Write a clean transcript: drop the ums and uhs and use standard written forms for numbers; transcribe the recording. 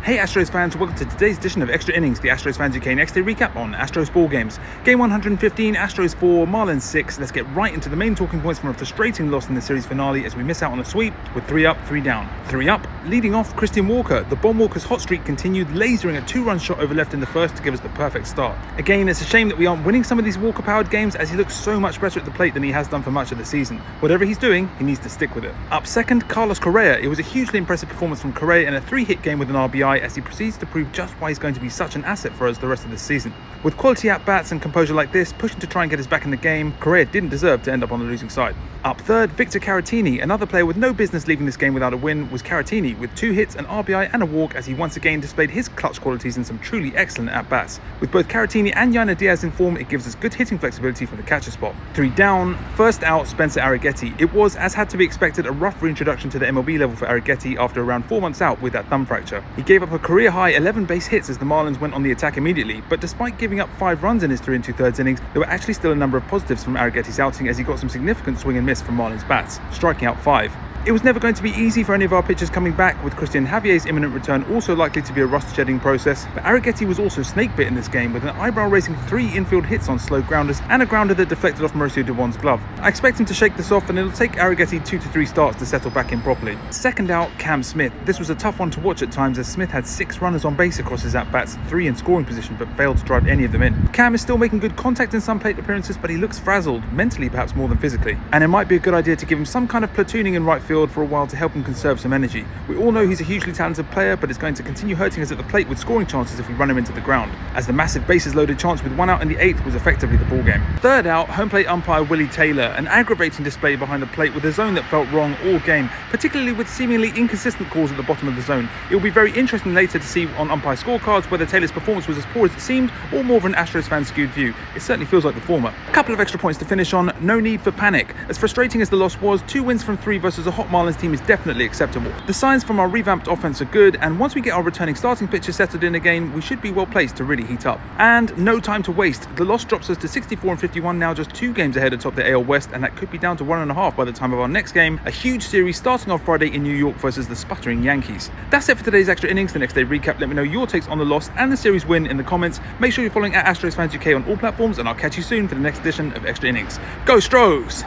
Hey Astros fans, welcome to today's edition of Extra Innings, the Astros Fans UK next day recap on Astros ball games. Game 115, Astros 4, Marlins 6. Let's get right into the main talking points from a frustrating loss in the series finale as we miss out on a sweep with 3 up, 3 down. 3 up, leading off Christian Walker. The Bomb Walker's hot streak continued, lasering a 2-run shot over left in the first to give us the perfect start. Again, it's a shame that we aren't winning some of these Walker-powered games as he looks so much better at the plate than he has done for much of the season. Whatever he's doing, he needs to stick with it. Up second, Carlos Correa. It was a hugely impressive performance from Correa in a 3-hit game with an RBI as he proceeds to prove just why he's going to be such an asset for us the rest of this season. With quality at-bats and composure like this, pushing to try and get us back in the game, Correa didn't deserve to end up on the losing side. Up third, Victor Caratini. Another player with no business leaving this game without a win was Caratini, with 2 hits, an RBI and a walk as he once again displayed his clutch qualities in some truly excellent at-bats. With both Caratini and Yainer Diaz in form, it gives us good hitting flexibility from the catcher spot. 3 down, first out Spencer Arrighetti. It was, as had to be expected, a rough reintroduction to the MLB level for Arrighetti after around 4 months out with that thumb fracture. He gave up a career-high 11 base hits as the Marlins went on the attack immediately, but despite giving up 5 runs in his 3 2/3 innings, there were actually still a number of positives from Arrighetti's outing as he got some significant swing and miss from Marlins bats, striking out 5. It was never going to be easy for any of our pitchers coming back, with Christian Javier's imminent return also likely to be a rust-shedding process, but Arrighetti was also snake-bit in this game with an eyebrow-raising 3 infield hits on slow grounders and a grounder that deflected off Mauricio Dubon's glove. I expect him to shake this off and it'll take Arrighetti 2 to 3 starts to settle back in properly. Second out, Cam Smith. This was a tough one to watch at times as Smith had 6 runners on base across his at-bats, 3 in scoring position, but failed to drive any of them in. Cam is still making good contact in some plate appearances, but he looks frazzled, mentally perhaps more than physically, and it might be a good idea to give him some kind of platooning in right field for a while to help him conserve some energy. We all know he's a hugely talented player, but it's going to continue hurting us at the plate with scoring chances if we run him into the ground, as the massive bases loaded chance with 1 out in the 8th was effectively the ball game. Third out, home plate umpire Willie Taylor, an aggravating display behind the plate with a zone that felt wrong all game, particularly with seemingly inconsistent calls at the bottom of the zone. It will be very interesting later to see on umpire scorecards whether Taylor's performance was as poor as it seemed or more of an Astros fan skewed view. It certainly feels like the former. A couple of extra points to finish on. No need for panic. As frustrating as the loss was, 2 wins from 3 versus a hot Marlins team is definitely acceptable. The signs from our revamped offense are good, and once we get our returning starting pitchers settled in again, we should be well placed to really heat up. And no time to waste. The loss drops us to 64 and 51, now just 2 games ahead atop the AL West, and that could be down to 1.5 by the time of our next game, a huge series starting on Friday in New York versus the sputtering Yankees. That's it for today's Extra Innings, the next day recap. Let me know your takes on the loss and the series win in the comments. Make sure you're following at Astros Fans UK on all platforms, and I'll catch you soon for the next edition of Extra Innings. Go Stros!